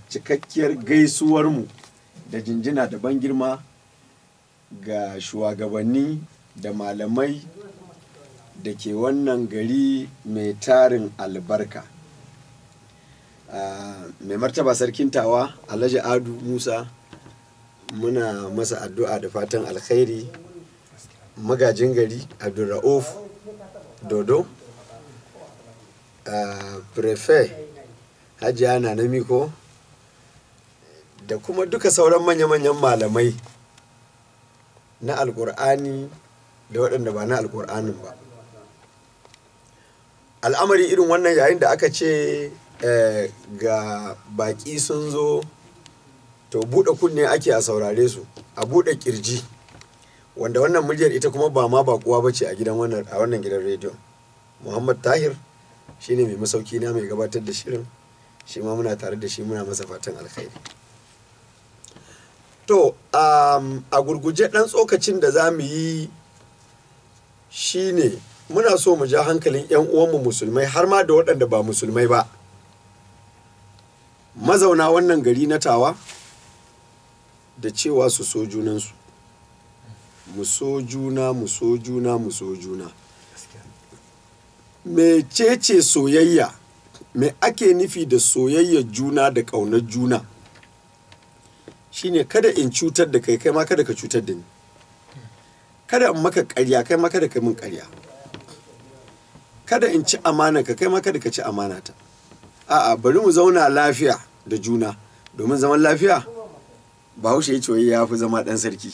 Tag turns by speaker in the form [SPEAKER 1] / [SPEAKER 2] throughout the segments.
[SPEAKER 1] cikakkiyar gaisuwarmu da jinjina da ban girma ga shugabanni da malamai da ke wannan gari mai tarin albarka. Mai martaba sarkin tawa Alhaji Adu Musa, muna masa addu'a da fatan alkhairi. Magajin gari Abdulra'uf Dodo, prefet Hajiya Nanamiko, da kuma duka sauran manya-manyan malamai na alkur'ani da waɗanda ba na alkur'anin ba. Al'amari irin wannan yayin da aka ce ga baƙi sun zo, to buɗe kunne ake a saurare su, a buɗe ƙirji, wanda wannan muryar ita kuma ba ma baƙuwa ba ce a wannan gidan rediyon. Muhammad Tahir shine mai masauki na mai gabatar da shirin, shi ma muna tare da shi, muna masa fatan alkhairi. To a gurguje ɗan tsokacin da za mu yi shine muna so mu ja hankalin 'yan uwanmu musulmai har ma da waɗanda ba musulmai ba, mazauna wannan gari na tawa, da cewa su so junansu, mu so juna, mu so juna, mu so juna. Mecece soyayya? Me ake nufi da soyayyar juna da ƙaunar juna? Shine kada in cutar da kai, kai ma kada ka cutar da ni. Kada in maka ƙarya, kai ma kada ka min ƙarya. Kada in ci amana ka, kai ma kada ka ci amanata. A'a, bari mu zauna lafiya da juna, domin zaman lafiya Bahaushe ya ce ya fi zama ɗan sarki.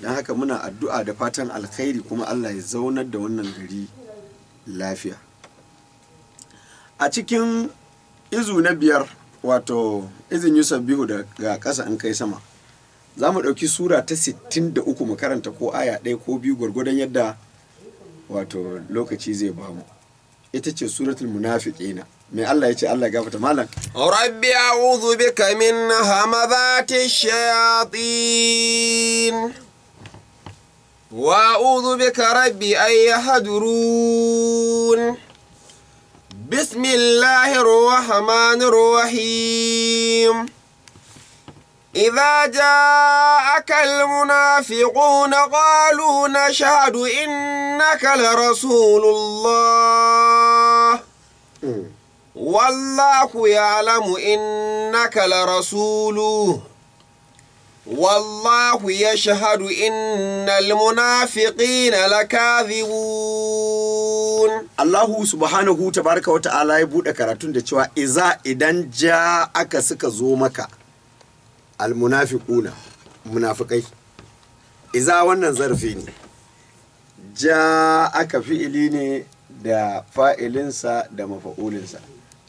[SPEAKER 1] Don haka muna addu'a da fatan alkhairi, kuma Allah ya zaunar da wannan gari lafiya. A cikin izu na 5, wato izin yusabbihu daga ƙasa in kai sama, za mu ɗauki sura ta 63 mu karanta ko aya 1 ko 2 gwargwadon yadda wato lokaci zai bamu. Ita ce suratul munafiqina. Mai Allah ya ce, Allah ya gafata malam.
[SPEAKER 2] Rabbi a'udhu bika min hamazati shayatin wa a'udhu bika rabbi an yahdurun. Bismillahir rahmanir rahim. إذا جاءك المنافقون قالوا نشهد إنك لرسول الله والله يعلم إنك لرسوله والله يشهد إن المنافقين لكاذبون.
[SPEAKER 1] الله سبحانه تبارك وتعالى يبود karatun da cewa idan aka suka zo maka almunafiquna, munafikai. Iza wannan zarfi ne, ja aka fi'ili ne da fa'ilinsa da mafa'ulinsa,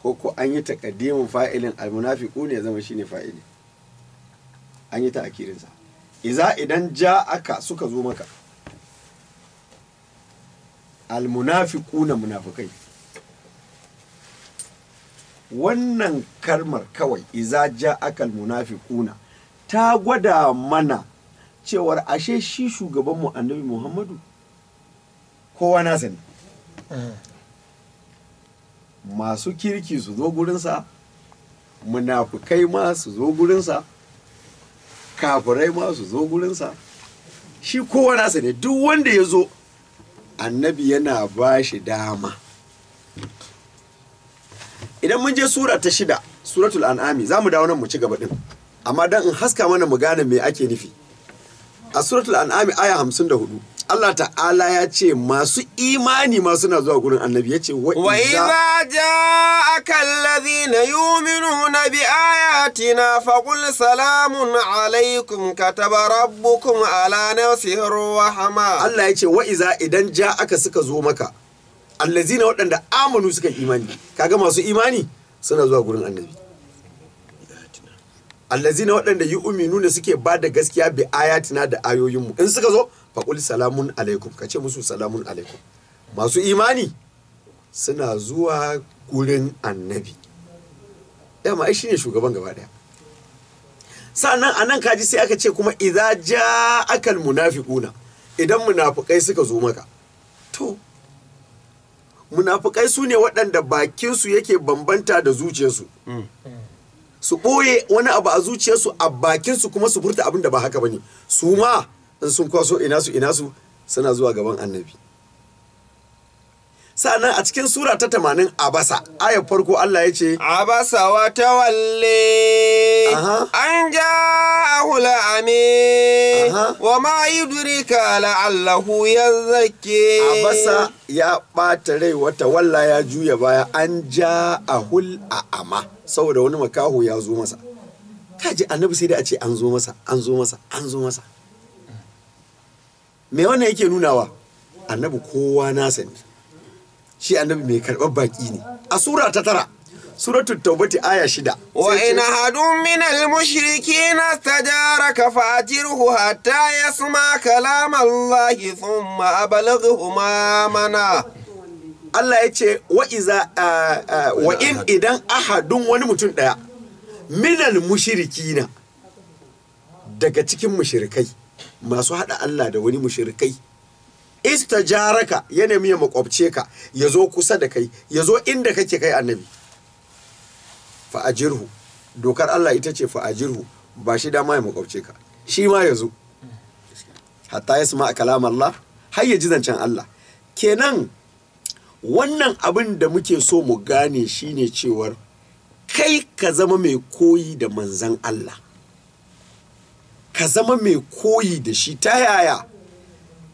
[SPEAKER 1] ko an yi takaddimin fa'ilin almunafiquna ya zama shine fa'ili, an yi ta'kirinsa. Idan ja aka suka zo maka almunafiquna, munafikai. Wannan kalmar kawai iza ja aka almunafiquna ta gwada mana cewar ashe shi shugabanmu annabi Muhammadu kowa na sani. Masu kirki su zo gurinsa, munafukai ma su zo gurinsa, kafirai ma su zo gurinsa, shi kowa na sani. Duk wanda ya zo annabi yana ba shi dama. Idan mun je sura ta 6, suratul an'ami, za mu dawo nan mu ci gaba din, amma dan in haska mana mu gane me ake nufi. A suratul an'ami aya 54, Allah ta'ala ya ce masu imani ma suna zuwa gurin annabi. Ya ce wa
[SPEAKER 2] idza ja'aka alladhina yu'minuna bi ayatina faqul salamun alaykum kataba rabbukum ala nafsihi rahama. Allah
[SPEAKER 1] ya ce wa idan ja'aka suka zo maka allazina, waɗanda amanu suka imani. Kaga masu imani suna zuwa gurin annabi. Allazina, waɗanda yu'minuna suke ba da gaskiya bi ayatina, da ayoyinmu. In suka zo faqul salamun alaikum, kace musu salamun alaikum. Masu imani suna zuwa gurin annabi. Dama ai shine shugaban gaba daya. Sannan anan kaji sai aka ce kuma idza ja'aka almunafiquna, idan munafikai suka zo maka. To munafukai su ne waɗanda bakinsu yake bambanta da zuciyarsu su ɓoye wani abu a zuciyarsu a bakinsu kuma su furta abin da ba haka ba ne su ma in sun kwaso ina su suna zuwa gaban annabi. Sa'annan a cikin sura ta 80 abasa ayar farko Allah ya ce
[SPEAKER 2] abasa wa tawalle an ja'ahu al'ami wa ma yudrika la'allahu yazakki.
[SPEAKER 1] Abasa ya ɓata rai wata walla ya juya baya an ja'ahu al'ama saboda wani makaho ya zo masa. Kaji annabi sai da a ce an zo masa. Me wannan yake nunawa? Annabi kowa nasa ne. Shi annabi mai karɓar baƙi ne. A sura ta 9 suratul taubati aya 6
[SPEAKER 2] wa in hadun min al-mushrikeena istajaraka fa'jirhu hatta yasma kalam Allah thumma ablaghu ma mana.
[SPEAKER 1] Allah ya ce wa in idan ahadun wani mutum ɗaya minal mushrikina daga cikin mushrikai masu haɗa Allah da wani mushrikai istajaraka ya nemi ya makwabce ka ya zo kusa da kai ya zo inda kake kai annabi fa'ajirhu dokar Allah ita ce fa'ajirhu ba shi dama ya makwabce ka shi ma ya zo hatta ya sama a kalam Allah har ya ji zancen Allah. Kenan wannan abin da muke so mu gane shine cewar kai ka zama mai koyi da manzan Allah, ka zama mai koyi da shi ta yaya?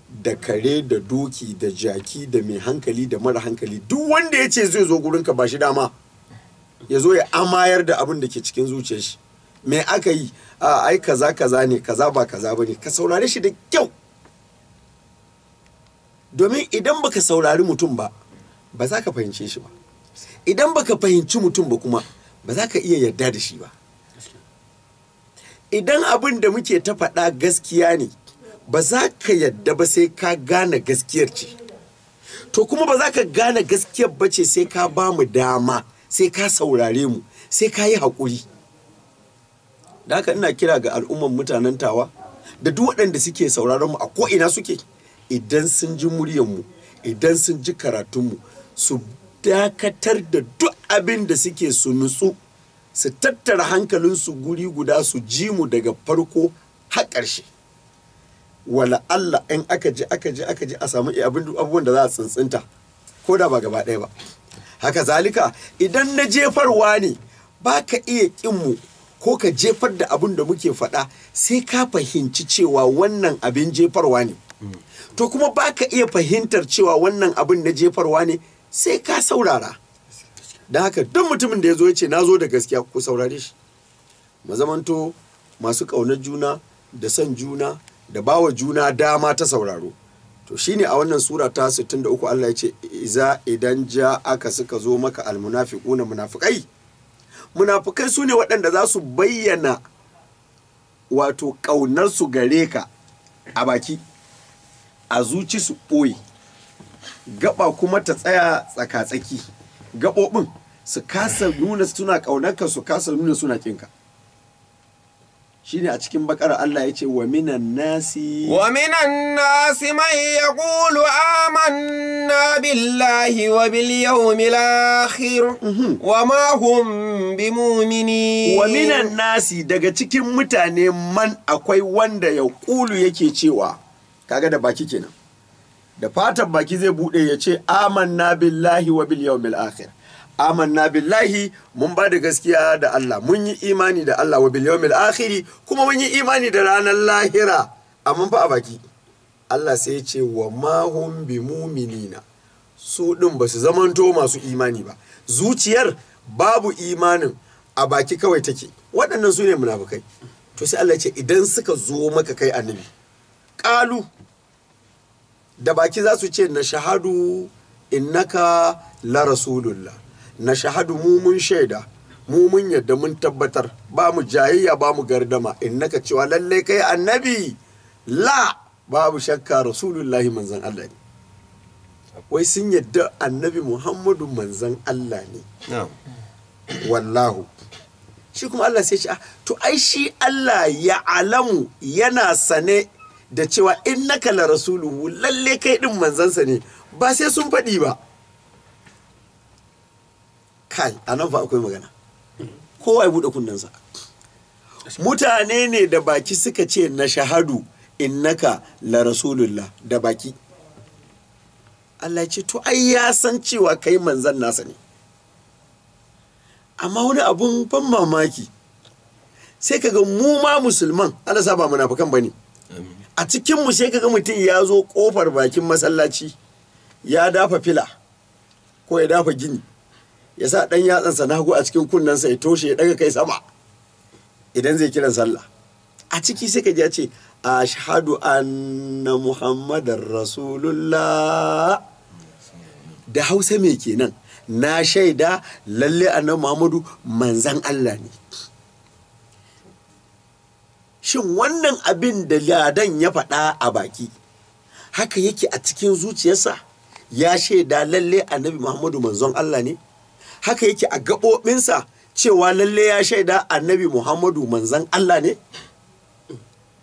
[SPEAKER 1] Da kare da doki da jaki da mai hankali da mara hankali duk wanda ya ce zai zo gurinka ba shi dama ya zo ya amayar da abin da ke cikin zuciyar shi. Me aka yi? Ai kaza ne, kaza ba kaza bane. Ka saurare shi da kyau, domin idan baka saurari mutum ba ba za ka fahimce shi ba, idan baka fahimci mutum ba kuma ba za ka iya yarda da shi ba. Idan abin da muke ta faɗa gaskiya ne ba za ka yadda ba sai ka gane gaskiyar ce, to kuma ba za ka gane gaskiyar ba ce sai ka ba mu dama, sai ka saurare mu, sai ka yi haƙuri. Da haka ina kira ga al'umman mutanen Tawa da duk waɗanda suke sauraron mu a ko'ina suke, idan sun ji muryarmu, idan sun ji karatunmu, su dakatar da duk abin da suke su nutsu, su tattara hankalinsu guri guda su ji mu daga farko har ƙarshe. Wala Allah in aka ji a samu abubuwan da za a tsintsinta ko da ba gaba ɗaya ba. Haka zalika idan na jefarwa ne ba ka iya ƙinmu ko ka jefar da abin da muke faɗa sai ka fahimci cewa wannan abin jefarwa ne, to kuma ba ka iya fahimtar cewa wannan abin na jefarwa ne sai ka saurara. Da haka duk mutumin da ya zo ya ce na zo da gaskiya, ku saurare shi. Mu zamanto masu ƙaunar juna da son juna da bawa juna dama ta sauraro. To shine a wannan sura ta 63 Allah ya ce idan ja aka suka zo maka almunafiquna munafikai su ne waɗanda za su bayyana wato ƙaunarsu gare ka a baki, a zuci su ɓoye, gaba kuma ta tsaya tsaka-tsaki, gaɓoɓin su kasa nuna suna ƙaunarka, su kasa nuna suna ƙinka. Shine a cikin bakara Allah ya ce wa minan nasi
[SPEAKER 2] man yaqulu amanna billahi wa bil yawmil akhir wa ma hum bimu'minin.
[SPEAKER 1] Wa minan nasi daga cikin mutane man akwai wanda ya ƙulu yake cewa, kaga da baki kenan, da fatan baki zai bude ya ce amanna billahi wa bil yawmil akhir. Amanna billahi, mun ba da gaskiya da Allah, mun yi imani da Allah, wa bil yawmil akhiri, kuma mun yi imani da ranar lahira, amma fa a baki Allah sai ya ce wa ma hum bi mu'minina, su din ba su zamanto masu imani ba, zuciyar babu imanin, a baki kawai take. Waɗannan su ne munafikai. To sai Allah ya ce idan suka zo maka kai annabi, qalu, da baki za su ce na shahadu innaka la rasulullah, na shahadu mu mun shaida, mu mun yadda mun tabbatar, ba mu jayayya ba mu gardama, innaka cewa lalle kai annabi, la babu shakka rasulullahi manzan Allah ne. Wai sun yadda annabi Muhammadu manzan Allah ne. Wallahu, shi kuma Allah sai ce to ai shi Allah ya alamu yana sane da cewa innaka la rasuluhu, lalle kai din manzansa ne, ba sai sun faɗi ba. kai anan fa akwai magana kowa ya buɗe kunnensa mutane ne da baki suka ce na shahadu innaka la rasulullah da baki Allah ya ce to ai ya san cewa kai manzan nasa ne amma wani abun ban mamaki sai kaga mu ma musulman Allah sa ba munafikan bane a cikin mu sai kaga mutum ya zo kofar bakin masallaci ya dafa fila ko ya dafa gini ya sa dan yatsansa na hagu a cikin kunnensa ya toshe ya daga kai sama idan zai kiran sallah a ciki sai ka ji ya ce ashhadu anna muhammadar rasulullah da Hausa me kenan na shaida lalle annabi Muhammadu manzan Allah ne shin wannan abin da ladan ya faɗa a baki haka yake a cikin zuciyarsa ya shaida lalle annabi Muhammadu manzon Allah ne haka yake a gaɓoɓinsa cewa lalle ya shaida annabi Muhammadu manzan Allah ne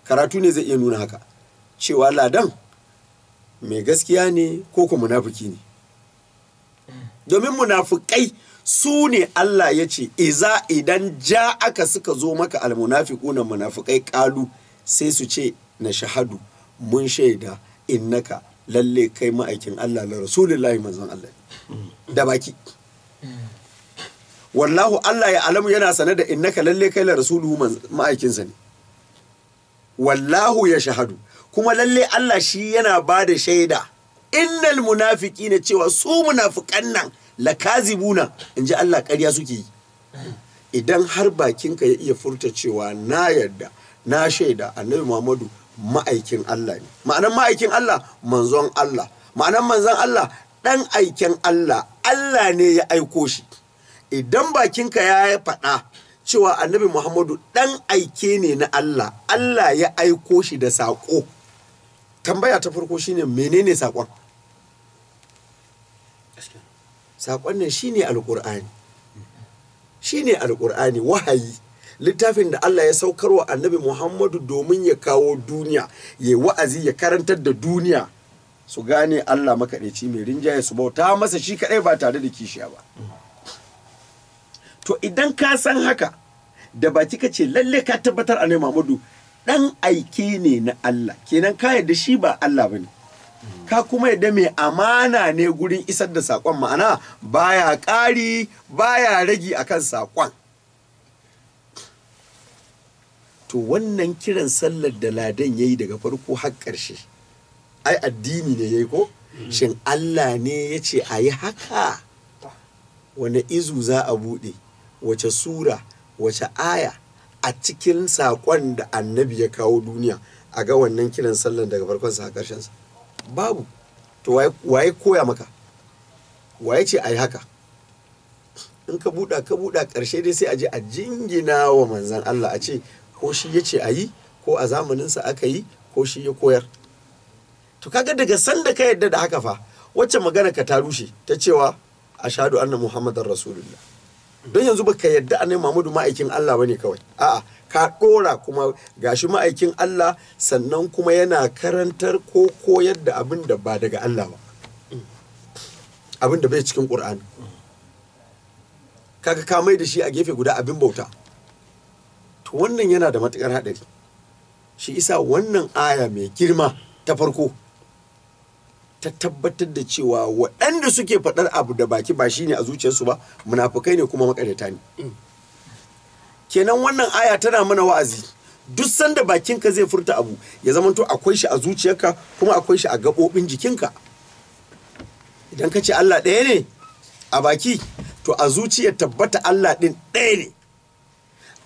[SPEAKER 1] karatu ne zai iya nuna haka cewa ladan mai gaskiya ne ko kuma munafiki ne domin munafikai su ne Allah ya ce idan ja aka suka zo maka almunafiquna munafikai kalu sai su ce na shahadu mun shaida innaka lalle kai ma'aikin Allah la rasulullahi manzon Allah da baki wallahu Allah ya alamu yana sane da innaka lalle kai la rasuluhu ma'aikinsa ne wallahu ya shahadu kuma lalle Allah shi yana ba da shaida innal munafiqina cewa su munafikan nan lakazibuna inji Allah ƙarya suke yi idan har bakinka ya iya furta cewa na yarda na shaida annabi Muhammadu ma'aikin Allah ne ma'anan ma'aikin Allah manzon Allah ma'anan manzon Allah dan aiken Allah Allah ne ya aiko shi idan bakinka ya faɗa cewa annabi Muhammadu dan aike ne na Allah Allah ya aiko shi da saƙo tambaya ta farko shine menene saƙon saƙon nan shine alƙur'ani wahayi littafin da Allah ya saukar wa annabi Muhammadu domin ya kawo duniya ya wa'azi ya karantar da duniya su gane Allah makaɗaici mai rinjaye su bauta masa shi kaɗai ba tare da kishiya ba to idan ka san haka da baki ka ce lalle ka tabbatar annabi Muhammadu dan aike ne na Allah kenan ka yarda shi ba Allah bane ka kuma yadda mai amana ne gurin isar da saƙon ma'ana baya ƙari baya ragi akan saƙon to wannan kiran sallar da ladan yayi daga farko har ƙarshe ai addini ne yayi ko shin Allah ne ya ce a yi haka wane izu za a buɗe wace sura wace aya a cikin saƙon da annabi ya kawo duniya a ga wannan kiran sallar daga farkon sa har ƙarshen sa babu to waye koya maka waye ce ai haka in ka buɗa ƙarshe dai sai a je a jingina wa manzan Allah a ce ko shi ya ce a yi ko a zamaninsa aka yi ko shi ya koyar to kaga daga sanda ka yadda da haka fa wacce magana ka ta rushe ta cewa ashhadu anna muhammadar rasulullah don yanzu baka yadda annabi Muhammadu ma'aikin Allah bane kawai a'a ka dora kuma gashi ma'aikin Allah sannan kuma yana karantar ko koyar da abin da ba daga Allah ba abin da bai cikin Qur'ani kaga ka mai da shi a gefe guda abin bauta to wannan yana da matukar hadari shi isa wannan aya mai girma ta farko ta tabbatar da cewa waɗanda suke faɗar abu da baki ba shine a zuciyarsu ba munafukai ne kuma maƙaryata ne kenan wannan aya tana mana wa'azi duk sanda bakinka zai furta abu ya zamanto akwai shi a zuciyarka kuma akwai shi a gaɓoɓin jikinka idan ka ce Allah ɗaya ne a baki to a zuciyar tabbata Allah ɗin ɗaya ne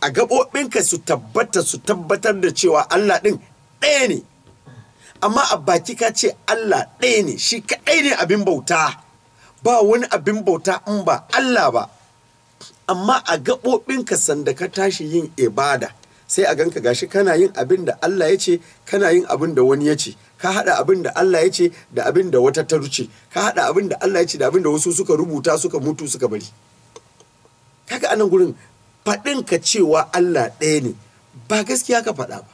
[SPEAKER 1] a gaɓoɓinka su tabbatar da cewa Allah ɗin ɗaya ne amma a baki ka ce Allah ɗaya ne shi kaɗai ne abin bauta ba wani abin bauta in ba Allah ba amma a gaɓoɓinka sanda ka tashi yin ibada sai a ganka gashi kana yin abin da Allah ya ce kana yin abin da wani ya ce ka haɗa abin da Allah ya ce da abin da wata ta ruce ka haɗa abin da Allah ya ce da abin da wasu suka rubuta suka mutu suka bari kaga anan gurin faɗin ka cewa Allah ɗaya ne ba gaskiya ka faɗa ba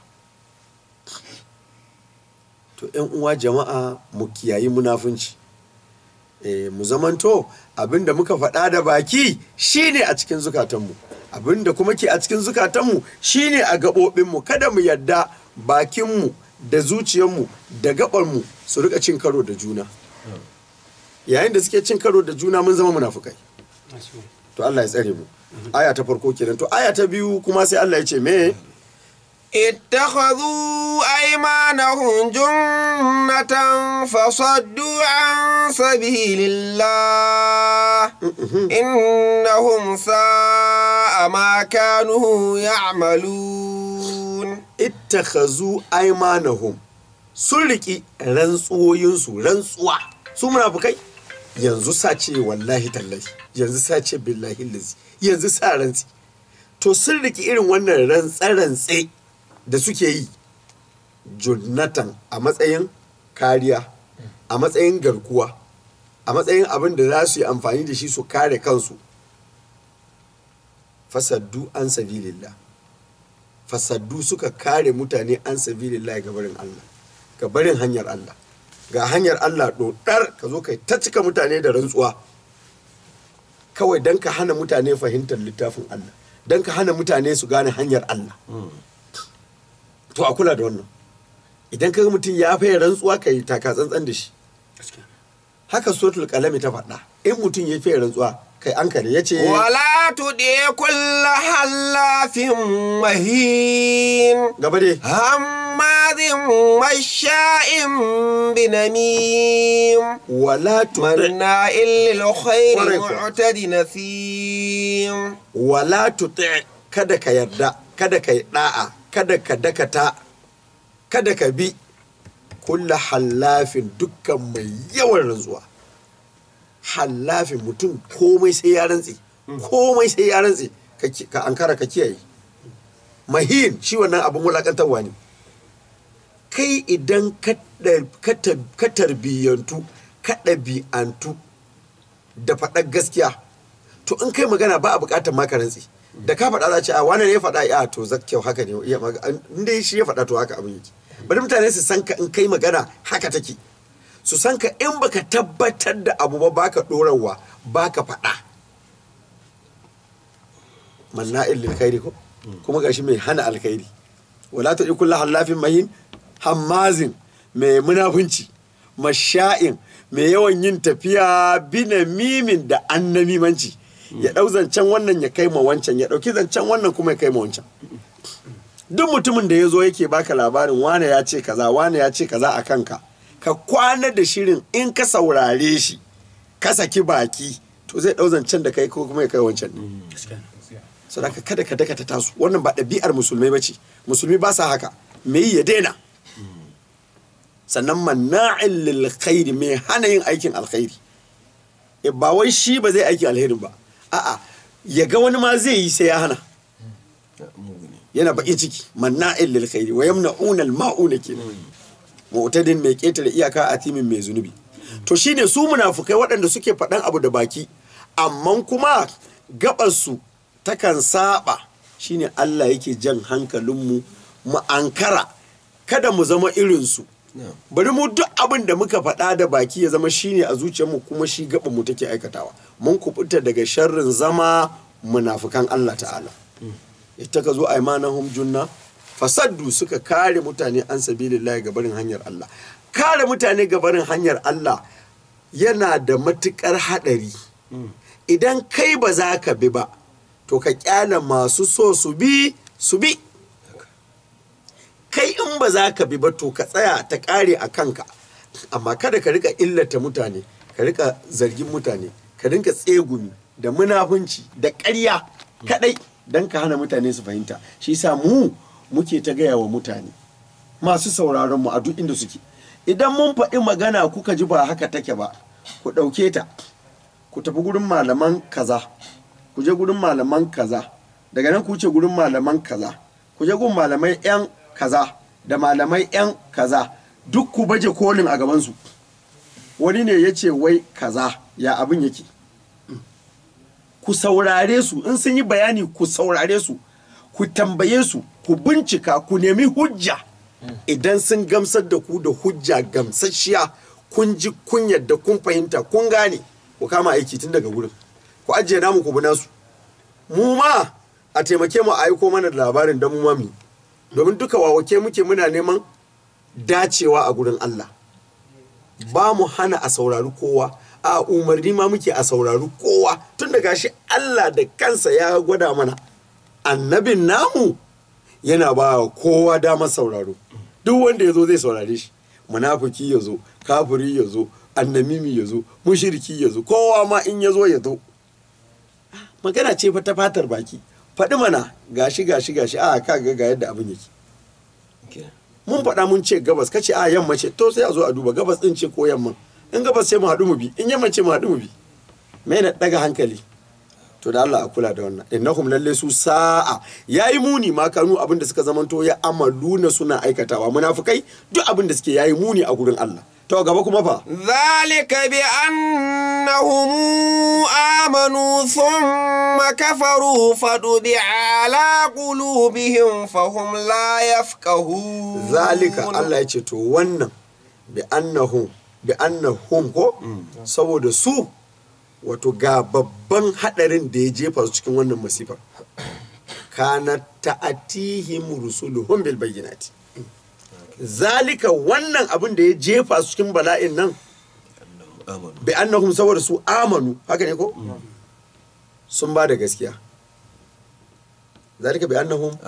[SPEAKER 1] to ƴan uwa jama'a mu kiyayi munafunci mu zamanto abinda muka faɗa da baki shine a cikin zukatanmu, abinda kuma ke a cikin zukatanmu shine a gaɓoɓinmu. Kada mu yadda bakinmu da zuciyarmu da gaɓarmu su rika cin karo da juna. Yayin da suke cin karo da juna mun zama munafukai. To Allah ya tsare mu. Aya ta farko kenan. To aya ta biyu kuma sai Allah ya ce me?
[SPEAKER 2] اتخذوا أيمانهم جنة فصدوا عن سبيل الله إنهم ساء ما كانوا يعملون.
[SPEAKER 1] اتخذوا أيمانهم sun riƙi rantsuwoyinsu, rantsuwa su munafukai. Yanzu sace wallahi tallahi, yanzu sace billahi lazi, yanzu sa rantsi. To sun riƙi irin wannan rantse-rantse da suke yi junnatan a matsayin kariya, a matsayin garkuwa, a matsayin abin da za su yi amfani da shi su kare kansu. Fasaddu an sabilillah, fasaddu suka kare mutane an sabilillah gabarin Allah, gabarin hanyar Allah. Ga hanyar Allah ɗoɗar ka zo kai ta cika mutane da rantsuwa kawai don ka hana mutane fahimtar littafin Allah, don ka hana mutane su gane hanyar Allah. To a kula da wannan. Idan kaga mutum ya faye rantsuwa ka yi taka tsantsan da shi. Haka suratul qalami ta faɗa. In mutum ya faye rantsuwa kai an kare ya ce
[SPEAKER 2] wala tuɗe kulla hallafin mahin.
[SPEAKER 1] Gaba dai.
[SPEAKER 2] Hammadin masha'in binamim.
[SPEAKER 1] Wala tuɗe.
[SPEAKER 2] Manna illil khairi mu'tadi nasim.
[SPEAKER 1] Wala tuɗe kada ka yarda, kada ka yi ɗa'a, kada ka dakata, kada ka bi kulla hallafin dukkan mai yawan rantsuwa. Hallafin mutum komai sai ya rantse, komai sai ya rantse, ka ankara ka kiyaye. Mahin shi wannan abin wulakantarwa ne. Kai idan ka tarbiyyantu, ka ɗabi'antu da faɗar gaskiya, to in kai magana ba a buƙatar maka rantse. Da ka faɗa za ce a wane ne ya faɗa ya to zakkyau haka ne, inda shi ya faɗa to haka abin yake. Bari mutane su san ka in kai magana haka take, su san ka in baka tabbatar da abu ba baka ɗorarwa baka faɗa. Manna'il lil khairi ko kuma gashi mai hana alkhairi. Wala ta kullu hallafin mahin hammazin mai munafunci, masha'in mai yawan yin tafiya bina mimin da annamimanci. Ya ɗau zancen wannan ya kai ma wancan, ya ɗauki zancen wannan kuma ya kai ma wancan. Duk mutumin da ya zo yake baka labarin wane ya ce kaza, wane ya ce kaza a kanka, ka kwana da shirin in ka saurare shi ka saki baki to zai ɗau zancen da kai ko kuma ya kai wancan ne. Saboda kada ka dakata tasu, wannan ba ɗabi'ar musulmai ba ce. Musulmi ba sa haka, me yi ya daina. Sannan manna'in lil khairi mai hana yin aikin alkhairi. Ba wai shi ba zai aikin alherin ba, a'a ya ga wani ma zai yi sai ya hana. Yana baƙin ciki. Manna'in lil khairi wa yamna'una al ma'una kenan. Mu'tadin mai ketare iyaka atimin mai zunubi. To shine su munafukai waɗanda suke faɗan abu da baki amma kuma gaɓarsu takan saba. Shine Allah yake jan hankalinmu mu ankara kada mu zama irinsu. Bari mu duk abin da muka faɗa da baki ya zama shine a zuciyarmu kuma shi gaban mu take aikatawa. Mun kubuta daga sharrin zama munafukan Allah ta'ala. Ita ka zo aymanahum junna fasaddu suka kare mutane an sabilillahi ga barin hanyar Allah. Kare mutane ga barin hanyar Allah yana da matukar hadari. Idan kai ba za ka bi ba to ka kyala masu so su bi su bi. Kai in ba za ka bi ba to ka tsaya ta kare a kanka. Amma kada ka rika illata mutane, ka rika zargin mutane, ka rinka tsegumi da munafunci da ƙarya kadai don ka hana mutane su fahimta. Shi yasa muke ta gaya wa mutane masu sauraron mu a duk inda suke, idan mun faɗi magana kuka ji ba haka take ba, ku ɗauke ta ku tafi gurin malaman kaza, ku je gurin malaman kaza, daga nan ku wuce gurin malaman kaza, ku je gurin malamai 'yan kaza da malamai 'yan kaza, duk ku baje kolin a gabansu. Wani ne ya ce wai kaza ya abin yake, ku saurare su, in sun yi bayani ku saurare su, ku tambaye su, ku bincika, ku nemi hujja. Idan sun gamsar da ku da hujja gamsasshiya kun ji kun yadda kun fahimta kun gane ku kama aiki tun daga gurin ku ajiye namu ku bi nasu mu ma a taimake mu a aiko mana da labarin don mu mami domin duka wawake muke muna neman dacewa a gurin Allah ba mu hana a saurari kowa a umarni ma muke a saurari kowa tun da gashi Allah da kansa ya gwada mana annabin namu yana ba kowa damar sauraro duk wanda ya zo zai saurare shi munafiki ya zo kafiri ya zo annamimi ya zo mushriki ya zo kowa ma in ya zo ya zo magana ce fa ta fatar baki faɗi mana gashi a ka ga yadda abin yake mun faɗa mun ce gabas kace a yamma ce to sai a zo a duba gabas din ce ko yamma in gabas sai mu haɗu mu bi in yamma ce mu haɗu mu bi me na daga hankali to da Allah a kula da wannan innahum lalle su sa'a yayi muni ma kanu abin da suka zamanto ya amaluna suna aikatawa munafikai duk abin da suke yayi muni a gurin Allah to gaba kuma fa
[SPEAKER 2] zalika bi annahum amanu thumma kafaru fadubi ala qulubihim fahum la yafqahun
[SPEAKER 1] zalika Allah ya ce to wannan bi annahum ko saboda su wato ga babban hadarin da ya jefa su cikin wannan masifar kana ta'atihim rusuluhum bil bayyinati zalika wannan abin da ya jefa su cikin bala'in nan bi annahum saboda su amanu haka ne ko sun ba da gaskiya zalika bi annahum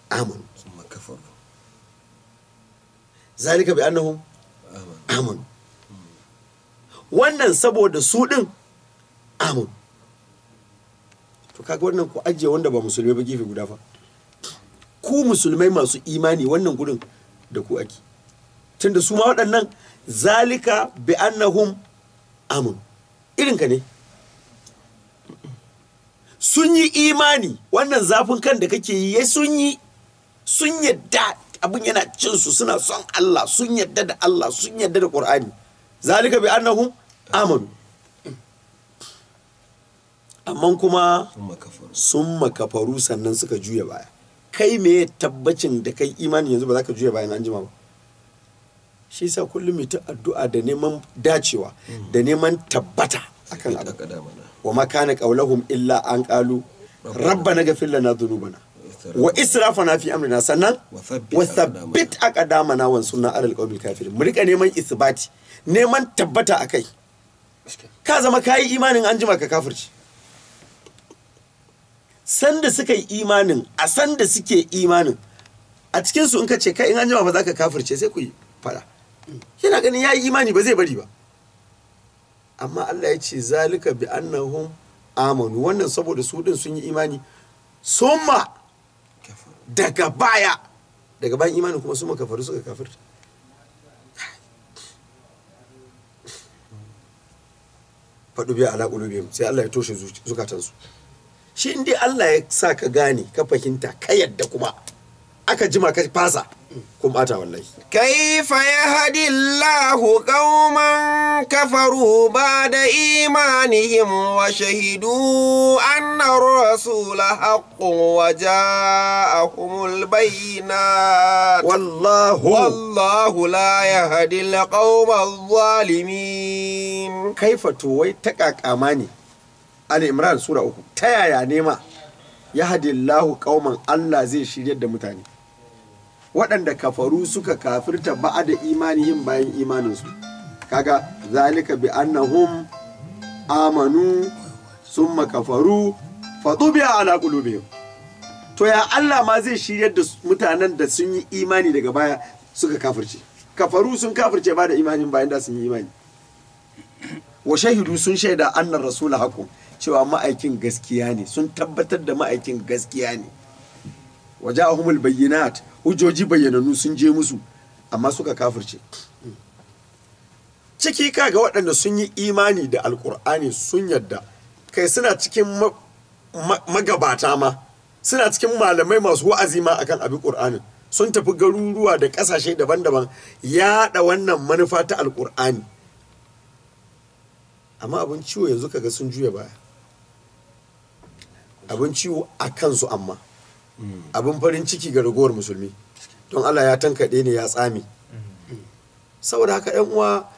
[SPEAKER 1] amanu
[SPEAKER 2] thumma kafaru
[SPEAKER 1] zalika bi annahum amanu wannan saboda su din amanu to kaga wannan ku ajiye wanda ba musulmai ba gefe guda fa ku musulmai masu imani wannan gurin da ku ake tunda su ma waɗannan zalika bi annahum amun irinka ne sun yi imani wannan zafin kan da kake yi sun yadda abin yana cin su suna son Allah sun yadda da Allah sun yadda da Qur'ani zalika bi annahum amanu amma kuma sun makafaru sannan suka juya baya kai me tabbacin da kai imani yanzu ba za ka juya bayan an jima ba shi yasa kullum ta addu'a da neman dacewa da neman tabbata akan abu wa ma kana qaulahum illa an qalu rabbana ghfir lana dhunubana wa israfana fi amrina sannan wa thabbit aqdamana wa sunna alal qawmil kafirin mu rika neman isbati neman tabbata akai ka zama kai imanin an jima ka kafirci sanda suka yi imanin a sanda suke imanin a cikinsu in ka ce kai in an jima ba za ka kafirce sai ku yi fada yana ganin ya yi imani ba zai bari ba amma Allah ya ce zalika bi annahum amanu wannan saboda su din sun yi imani summa daga bayan imanin kuma su makafaru suka kafirta faɗu biya ala qulubihim sai Allah ya toshe zukatansu shi inda Allah ya sa ka gane ka fahimta ka yadda kuma aka jima ka fasa kun bata wallahi
[SPEAKER 2] kaifa yahdillahu qauman kafaru ba'da imanihim wa shahidu anna ar-rasula haqqun wa ja'ahumul bayyinat wallahu la yahdi al-qauma adh-dhalimin
[SPEAKER 1] kaifa to wai ta kakama ne Ali Imran Sura 3 ta yaya nema ya hadillahu qauman Allah zai shiryar da mutane waɗanda kafaru suka kafirta ba'da imanihim bayan imaninsu kaga zalika bi annahum amanu summa kafaru fatubiya ala qulubihim to ya Allah ma zai shiryar da mutanen da sun yi imani daga baya suka kafirce kafaru sun kafirce ba da imanin bayan da sun yi imani wa shahidu sun shaida annar rasul haqqun cewa ma'aikin gaskiya ne sun tabbatar da ma'aikin gaskiya ne waja'ahumul bayyinat hujjoji bayyananu sun je musu amma suka kafirce ciki kaga waɗanda sun yi imani da alkur'ani sun yadda kai suna cikin magabata ma suna cikin malamai masu wa'azi ma akan abin qur'anin sun tafi garuruwa da ƙasashe daban-daban yaɗa wannan manufa ta alkur'ani amma abin ciwo yanzu kaga sun juya baya abin ciwo a kansu amma abin farin ciki ga ragowar musulmi don Allah ya tankaɗe ne ya tsame saboda haka ɗan uwa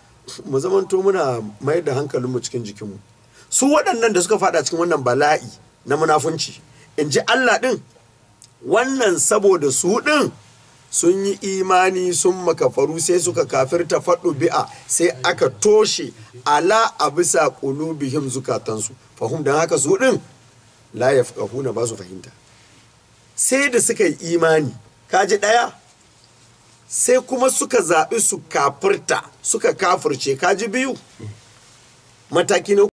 [SPEAKER 1] mu zamanto muna mai da hankalinmu cikin jikinmu. Su waɗannan da suka fada cikin wannan bala'i na munafunci, in ji Allah ɗin, wannan saboda su ɗin sun yi imani sun makafaru sai suka kafirta faɗo bi'a sai aka toshe ala a bisa ƙulubihim zukatansu fahim, don haka su ɗin la yafqahuna ba su fahimta. Sai da suka yi imani, kaji ɗaya, sai kuma suka zaɓi su kafirta suka kafirce, kaji biyu. Mataki na